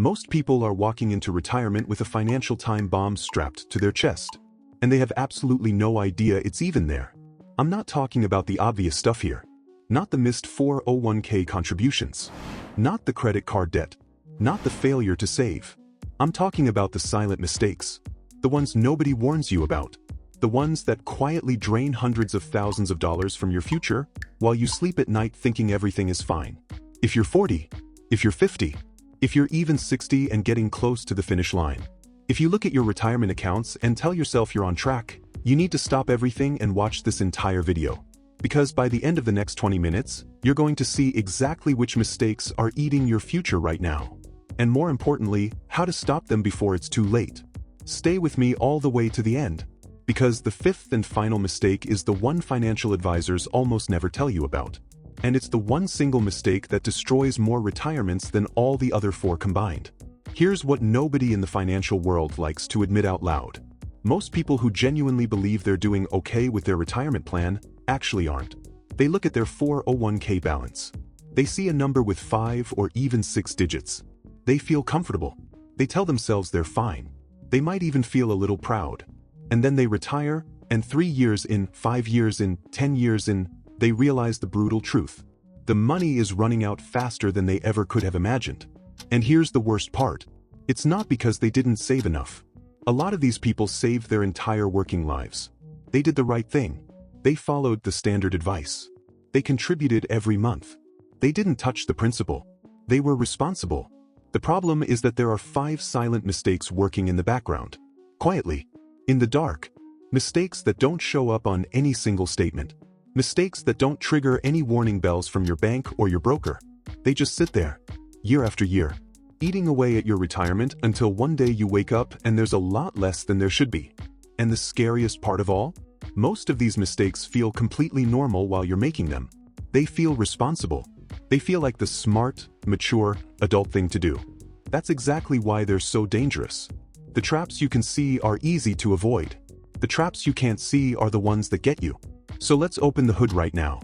Most people are walking into retirement with a financial time bomb strapped to their chest, and they have absolutely no idea it's even there. I'm not talking about the obvious stuff here. Not the missed 401k contributions. Not the credit card debt. Not the failure to save. I'm talking about the silent mistakes. The ones nobody warns you about. The ones that quietly drain hundreds of thousands of dollars from your future while you sleep at night thinking everything is fine. If you're 40, if you're 50, if you're even 60 and getting close to the finish line. If you look at your retirement accounts and tell yourself you're on track, you need to stop everything and watch this entire video. Because by the end of the next 20 minutes, you're going to see exactly which mistakes are eating your future right now. And more importantly, how to stop them before it's too late. Stay with me all the way to the end. Because the fifth and final mistake is the one financial advisors almost never tell you about. And it's the one single mistake that destroys more retirements than all the other four combined. Here's what nobody in the financial world likes to admit out loud. Most people who genuinely believe they're doing okay with their retirement plan actually aren't. They look at their 401k balance. They see a number with 5 or even 6 digits. They feel comfortable. They tell themselves they're fine. They might even feel a little proud. And then they retire, and 3 years in, 5 years in, 10 years in, they realize the brutal truth. The money is running out faster than they ever could have imagined. And here's the worst part. It's not because they didn't save enough. A lot of these people saved their entire working lives. They did the right thing. They followed the standard advice. They contributed every month. They didn't touch the principal. They were responsible. The problem is that there are 5 silent mistakes working in the background. Quietly. In the dark. Mistakes that don't show up on any single statement. Mistakes that don't trigger any warning bells from your bank or your broker. They just sit there, year after year, eating away at your retirement until one day you wake up and there's a lot less than there should be. And the scariest part of all? Most of these mistakes feel completely normal while you're making them. They feel responsible. They feel like the smart, mature, adult thing to do. That's exactly why they're so dangerous. The traps you can see are easy to avoid. The traps you can't see are the ones that get you. So let's open the hood right now.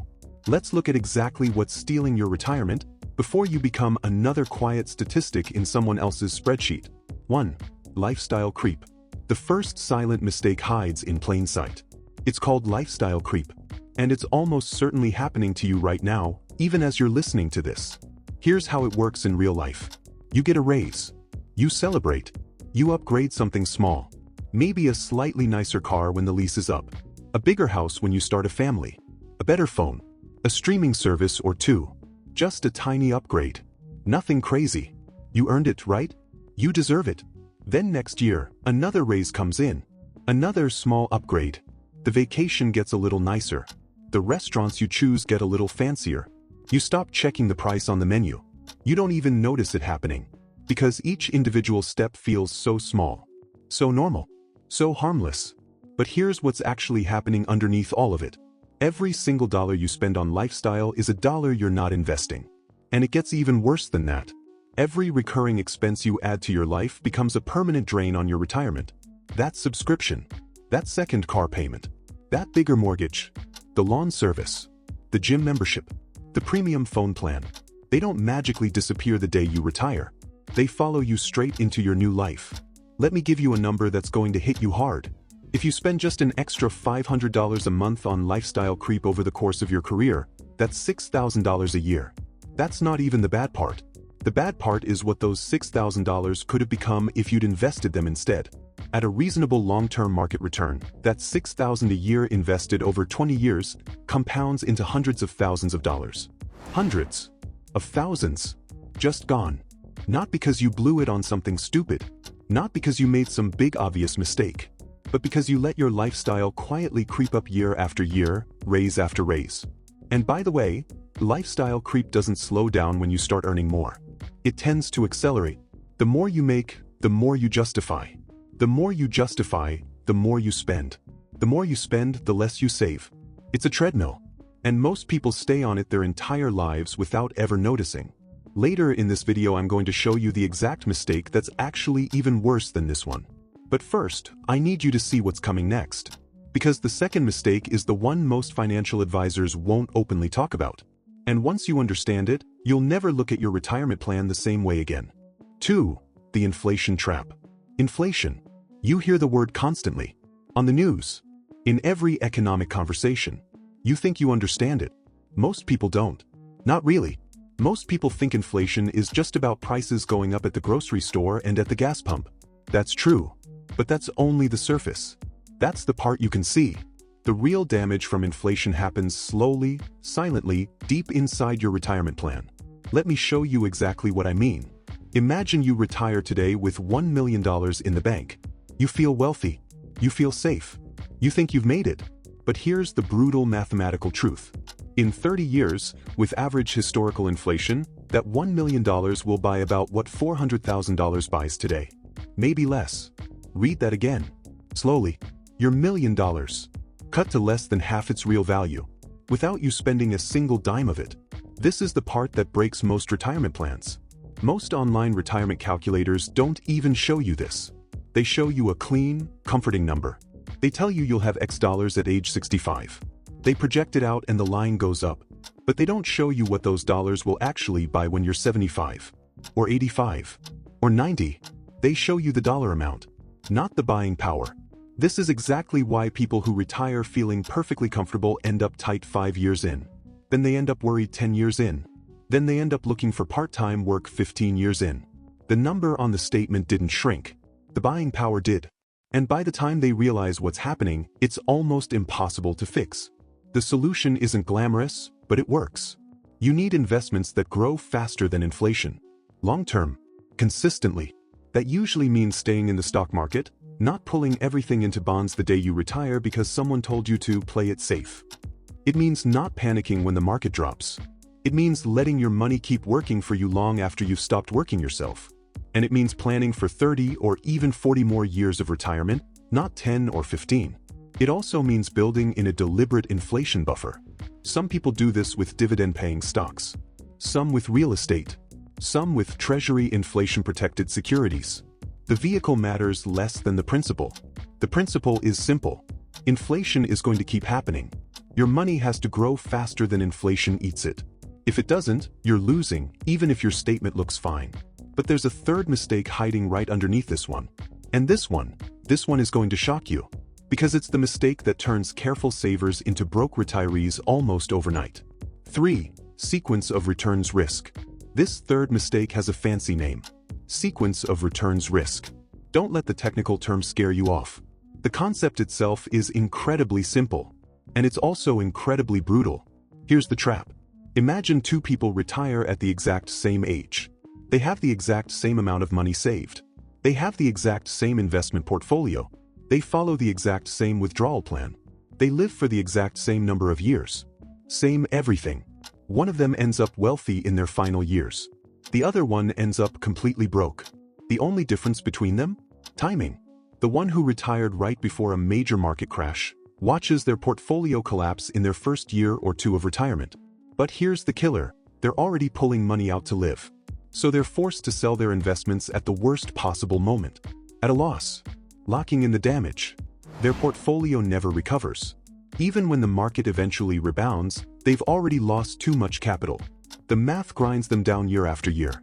Let's look at exactly what's stealing your retirement before you become another quiet statistic in someone else's spreadsheet. 1. Lifestyle creep. The first silent mistake hides in plain sight. It's called lifestyle creep. And it's almost certainly happening to you right now, even as you're listening to this. Here's how it works in real life. You get a raise. You celebrate. You upgrade something small. Maybe a slightly nicer car when the lease is up. A bigger house when you start a family. A better phone. A streaming service or 2. Just a tiny upgrade. Nothing crazy. You earned it, right? You deserve it. Then next year, another raise comes in. Another small upgrade. The vacation gets a little nicer. The restaurants you choose get a little fancier. You stop checking the price on the menu. You don't even notice it happening. Because each individual step feels so small. So normal. So harmless. But here's what's actually happening underneath all of it. Every single dollar you spend on lifestyle is a dollar you're not investing. And it gets even worse than that. Every recurring expense you add to your life becomes a permanent drain on your retirement. That subscription. That second car payment. That bigger mortgage. The lawn service. The gym membership. The premium phone plan. They don't magically disappear the day you retire. They follow you straight into your new life. Let me give you a number that's going to hit you hard. If you spend just an extra $500 a month on lifestyle creep over the course of your career, that's $6,000 a year. That's not even the bad part. The bad part is what those $6,000 could have become if you'd invested them instead. At a reasonable long-term market return, that $6,000 a year invested over 20 years compounds into hundreds of thousands of dollars. Hundreds of thousands. Just gone. Not because you blew it on something stupid. Not because you made some big obvious mistake. But because you let your lifestyle quietly creep up year after year, raise after raise. And by the way, lifestyle creep doesn't slow down when you start earning more. It tends to accelerate. The more you make, the more you justify. The more you justify, the more you spend. The more you spend, the less you save. It's a treadmill. And most people stay on it their entire lives without ever noticing. Later in this video I'm going to show you the exact mistake that's actually even worse than this one. But first, I need you to see what's coming next. Because the second mistake is the one most financial advisors won't openly talk about. And once you understand it, you'll never look at your retirement plan the same way again. 2. The inflation trap. Inflation. You hear the word constantly. On the news. In every economic conversation. You think you understand it. Most people don't. Not really. Most people think inflation is just about prices going up at the grocery store and at the gas pump. That's true. But that's only the surface. That's the part you can see. The real damage from inflation happens slowly, silently, deep inside your retirement plan. Let me show you exactly what I mean. Imagine you retire today with $1 million in the bank. You feel wealthy. You feel safe. You think you've made it. But here's the brutal mathematical truth. In 30 years, with average historical inflation, that $1 million will buy about what $400,000 buys today. Maybe less. Read that again. Slowly. Your $1 million. Cut to less than half its real value, without you spending a single dime of it. This is the part that breaks most retirement plans. Most online retirement calculators don't even show you this. They show you a clean, comforting number. They tell you you'll have X dollars at age 65. They project it out and the line goes up. But they don't show you what those dollars will actually buy when you're 75, or 85, or 90. They show you the dollar amount, not the buying power. This is exactly why people who retire feeling perfectly comfortable end up tight 5 years in. Then they end up worried 10 years in. Then they end up looking for part-time work 15 years in. The number on the statement didn't shrink. The buying power did. And by the time they realize what's happening, it's almost impossible to fix. The solution isn't glamorous, but it works. You need investments that grow faster than inflation. Long-term. Consistently. That usually means staying in the stock market, not pulling everything into bonds the day you retire because someone told you to play it safe. It means not panicking when the market drops. It means letting your money keep working for you long after you've stopped working yourself. And it means planning for 30 or even 40 more years of retirement, not 10 or 15. It also means building in a deliberate inflation buffer. Some people do this with dividend-paying stocks. Some with real estate. Some with treasury inflation-protected securities. The vehicle matters less than the principle. The principle is simple. Inflation is going to keep happening. Your money has to grow faster than inflation eats it. If it doesn't, you're losing, even if your statement looks fine. But there's a third mistake hiding right underneath this one. And this one is going to shock you. Because it's the mistake that turns careful savers into broke retirees almost overnight. 3. Sequence of returns risk. This third mistake has a fancy name. Sequence of returns risk. Don't let the technical term scare you off. The concept itself is incredibly simple. And it's also incredibly brutal. Here's the trap. Imagine two people retire at the exact same age. They have the exact same amount of money saved. They have the exact same investment portfolio. They follow the exact same withdrawal plan. They live for the exact same number of years. Same everything. One of them ends up wealthy in their final years. The other one ends up completely broke. The only difference between them? Timing. The one who retired right before a major market crash watches their portfolio collapse in their first year or two of retirement. But here's the killer. They're already pulling money out to live. So they're forced to sell their investments at the worst possible moment. At a loss. Locking in the damage. Their portfolio never recovers. Even when the market eventually rebounds, they've already lost too much capital. The math grinds them down year after year.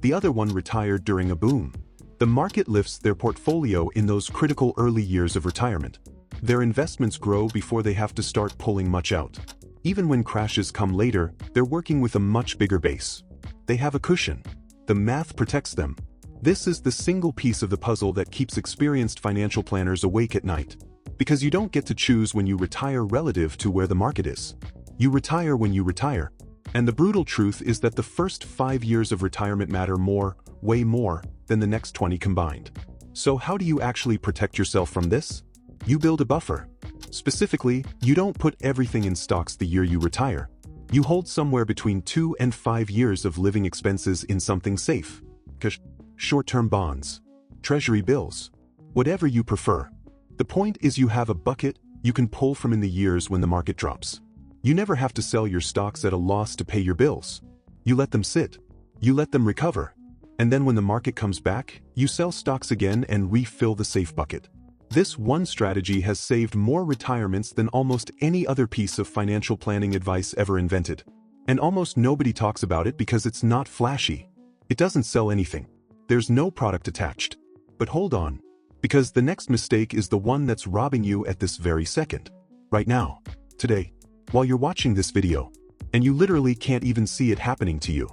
The other one retired during a boom. The market lifts their portfolio in those critical early years of retirement. Their investments grow before they have to start pulling much out. Even when crashes come later, they're working with a much bigger base. They have a cushion. The math protects them. This is the single piece of the puzzle that keeps experienced financial planners awake at night. Because you don't get to choose when you retire relative to where the market is. You retire when you retire. And the brutal truth is that the first 5 years of retirement matter more, way more, than the next 20 combined. So how do you actually protect yourself from this? You build a buffer. Specifically, you don't put everything in stocks the year you retire. You hold somewhere between 2 and 5 years of living expenses in something safe. Cash, short-term bonds, treasury bills, whatever you prefer. The point is you have a bucket you can pull from in the years when the market drops. You never have to sell your stocks at a loss to pay your bills. You let them sit. You let them recover. And then when the market comes back, you sell stocks again and refill the safe bucket. This one strategy has saved more retirements than almost any other piece of financial planning advice ever invented. And almost nobody talks about it because it's not flashy. It doesn't sell anything. There's no product attached. But hold on, because the next mistake is the one that's robbing you at this very second. Right now, today, while you're watching this video, and you literally can't even see it happening to you.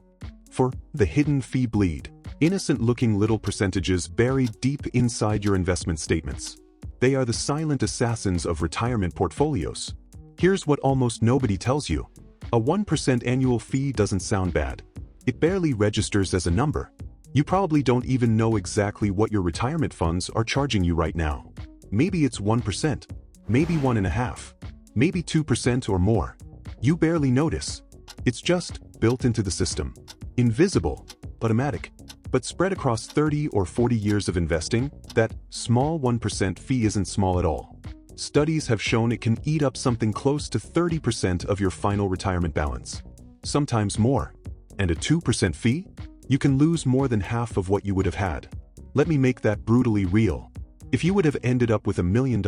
For the hidden fee bleed, innocent-looking little percentages buried deep inside your investment statements. They are the silent assassins of retirement portfolios. Here's what almost nobody tells you. A 1% annual fee doesn't sound bad. It barely registers as a number. You probably don't even know exactly what your retirement funds are charging you right now. Maybe it's 1%, maybe 1.5%, maybe 2% or more. You barely notice. It's just built into the system. Invisible, automatic, but spread across 30 or 40 years of investing, that small 1% fee isn't small at all. Studies have shown it can eat up something close to 30% of your final retirement balance. Sometimes more. And a 2% fee? You can lose more than half of what you would have had. Let me make that brutally real. If you would have ended up with $1 million,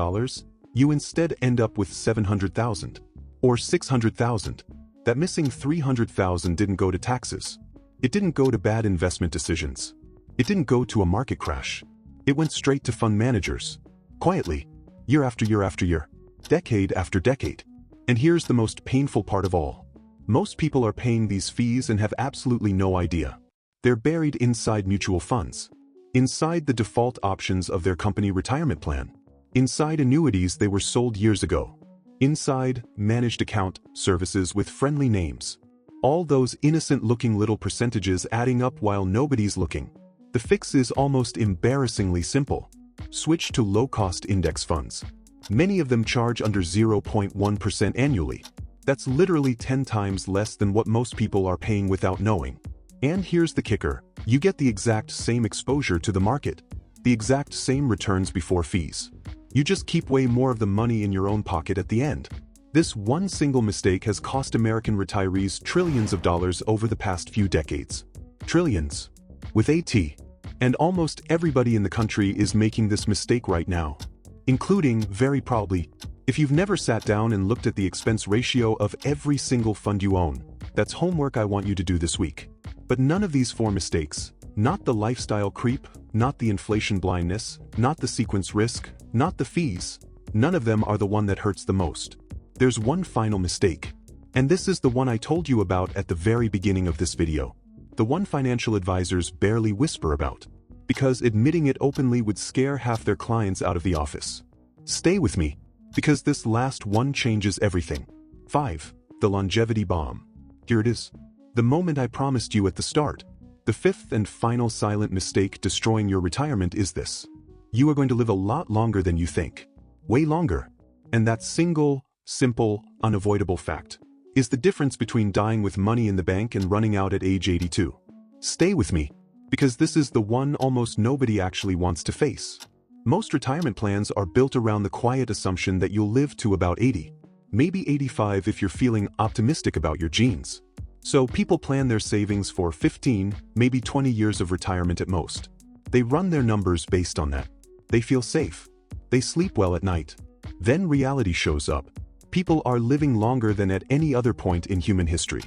you instead end up with $700,000 or $600,000. That missing $300,000 didn't go to taxes. It didn't go to bad investment decisions. It didn't go to a market crash. It went straight to fund managers. Quietly, year after year after year, decade after decade. And here's the most painful part of all. Most people are paying these fees and have absolutely no idea. They're buried inside mutual funds, inside the default options of their company retirement plan, inside annuities they were sold years ago, inside managed account services with friendly names. All those innocent-looking little percentages adding up while nobody's looking. The fix is almost embarrassingly simple. Switch to low-cost index funds. Many of them charge under 0.1% annually. That's literally 10 times less than what most people are paying without knowing. And here's the kicker, you get the exact same exposure to the market, the exact same returns before fees. You just keep way more of the money in your own pocket at the end. This one single mistake has cost American retirees trillions of dollars over the past few decades. Trillions. With a T. And almost everybody in the country is making this mistake right now. Including, very probably, if you've never sat down and looked at the expense ratio of every single fund you own. That's homework I want you to do this week. But none of these four mistakes, not the lifestyle creep, not the inflation blindness, not the sequence risk, not the fees, none of them are the one that hurts the most. There's one final mistake. And this is the one I told you about at the very beginning of this video. The one financial advisors barely whisper about. Because admitting it openly would scare half their clients out of the office. Stay with me, because this last one changes everything. 5. The longevity bomb. Here it is. The moment I promised you at the start. The fifth and final silent mistake destroying your retirement is this. You are going to live a lot longer than you think. Way longer. And that single, simple, unavoidable fact is the difference between dying with money in the bank and running out at age 82. Stay with me, because this is the one almost nobody actually wants to face. Most retirement plans are built around the quiet assumption that you'll live to about 80, maybe 85 if you're feeling optimistic about your genes. So people plan their savings for 15, maybe 20 years of retirement at most. They run their numbers based on that. They feel safe. They sleep well at night. Then reality shows up. People are living longer than at any other point in human history.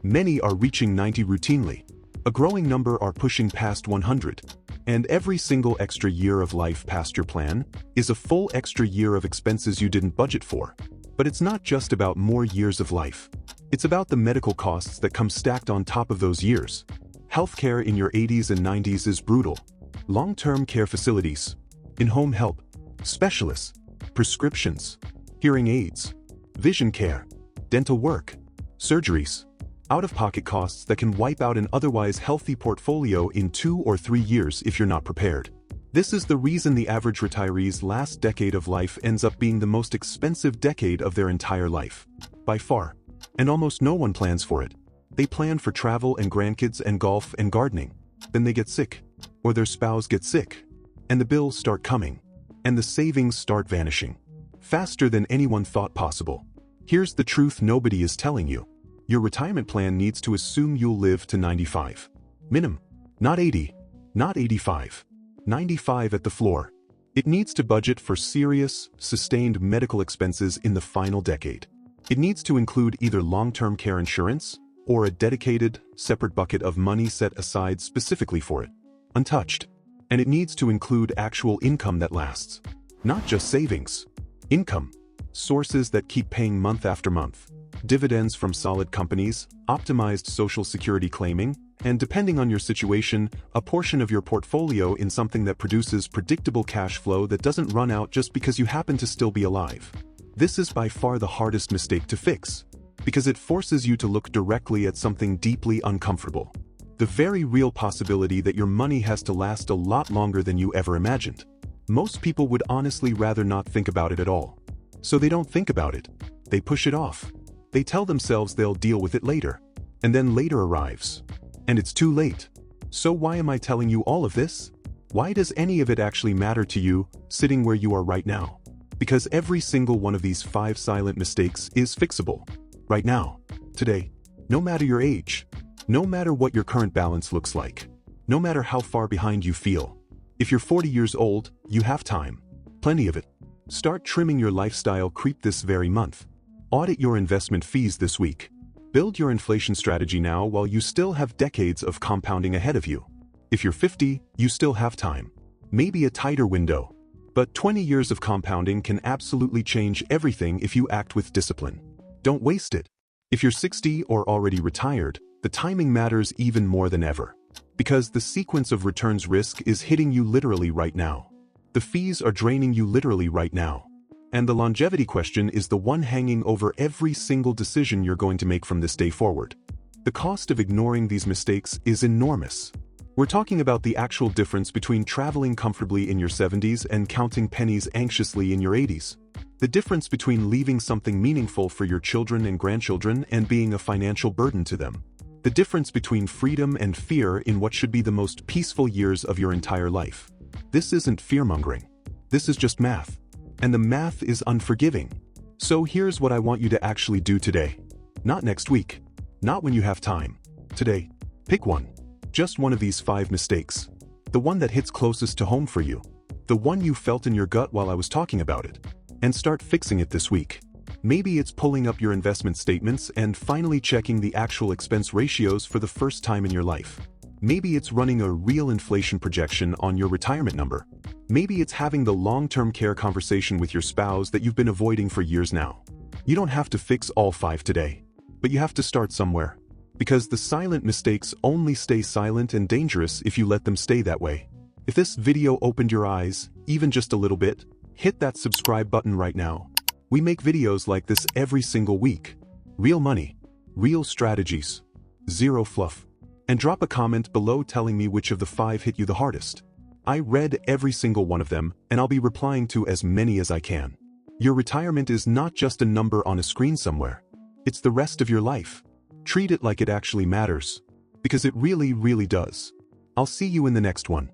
Many are reaching 90 routinely. A growing number are pushing past 100. And every single extra year of life past your plan is a full extra year of expenses you didn't budget for. But it's not just about more years of life. It's about the medical costs that come stacked on top of those years. Healthcare in your 80s and 90s is brutal. Long-term care facilities, in-home help, specialists, prescriptions, hearing aids, vision care, dental work, surgeries, out-of-pocket costs that can wipe out an otherwise healthy portfolio in 2 or 3 years if you're not prepared. This is the reason the average retiree's last decade of life ends up being the most expensive decade of their entire life. By far. And almost no one plans for it. They plan for travel and grandkids and golf and gardening. Then they get sick. Or their spouse gets sick. And the bills start coming. And the savings start vanishing. Faster than anyone thought possible. Here's the truth nobody is telling you. Your retirement plan needs to assume you'll live to 95. Minimum. Not 80. Not 85. 95 at the floor. It needs to budget for serious, sustained medical expenses in the final decade. It needs to include either long-term care insurance or a dedicated, separate bucket of money set aside specifically for it. untouched. And it needs to include actual income that lasts. Not just savings. Income. Sources that keep paying month after month. Dividends from solid companies, optimized social security claiming, and depending on your situation, a portion of your portfolio in something that produces predictable cash flow that doesn't run out just because you happen to still be alive. This is by far the hardest mistake to fix, because it forces you to look directly at something deeply uncomfortable. The very real possibility that your money has to last a lot longer than you ever imagined. Most people would honestly rather not think about it at all. So they don't think about it. They push it off. They tell themselves they'll deal with it later. And then later arrives. And it's too late. So why am I telling you all of this? Why does any of it actually matter to you, sitting where you are right now? Because every single one of these 5 silent mistakes is fixable. Right now. Today. No matter your age. No matter what your current balance looks like. No matter how far behind you feel. If you're 40 years old, you have time. Plenty of it. Start trimming your lifestyle creep this very month. Audit your investment fees this week. Build your inflation strategy now while you still have decades of compounding ahead of you. If you're 50, you still have time. Maybe a tighter window. But 20 years of compounding can absolutely change everything if you act with discipline. Don't waste it. If you're 60 or already retired, the timing matters even more than ever. Because the sequence of returns risk is hitting you literally right now. The fees are draining you literally right now. And the longevity question is the one hanging over every single decision you're going to make from this day forward. The cost of ignoring these mistakes is enormous. We're talking about the actual difference between traveling comfortably in your 70s and counting pennies anxiously in your 80s. The difference between leaving something meaningful for your children and grandchildren and being a financial burden to them. The difference between freedom and fear in what should be the most peaceful years of your entire life. This isn't fear-mongering. This is just math. And the math is unforgiving. So here's what I want you to actually do today. Not next week. Not when you have time. Today. Pick one. Just one of these 5 mistakes. The one that hits closest to home for you. The one you felt in your gut while I was talking about it. And start fixing it this week. Maybe it's pulling up your investment statements and finally checking the actual expense ratios for the first time in your life. Maybe it's running a real inflation projection on your retirement number. Maybe it's having the long-term care conversation with your spouse that you've been avoiding for years now. You don't have to fix all 5 today. But you have to start somewhere. Because the silent mistakes only stay silent and dangerous if you let them stay that way. If this video opened your eyes, even just a little bit, hit that subscribe button right now. We make videos like this every single week. Real money. Real strategies. Zero fluff. And drop a comment below telling me which of the 5 hit you the hardest. I read every single one of them, and I'll be replying to as many as I can. Your retirement is not just a number on a screen somewhere. It's the rest of your life. Treat it like it actually matters. Because it really, really does. I'll see you in the next one.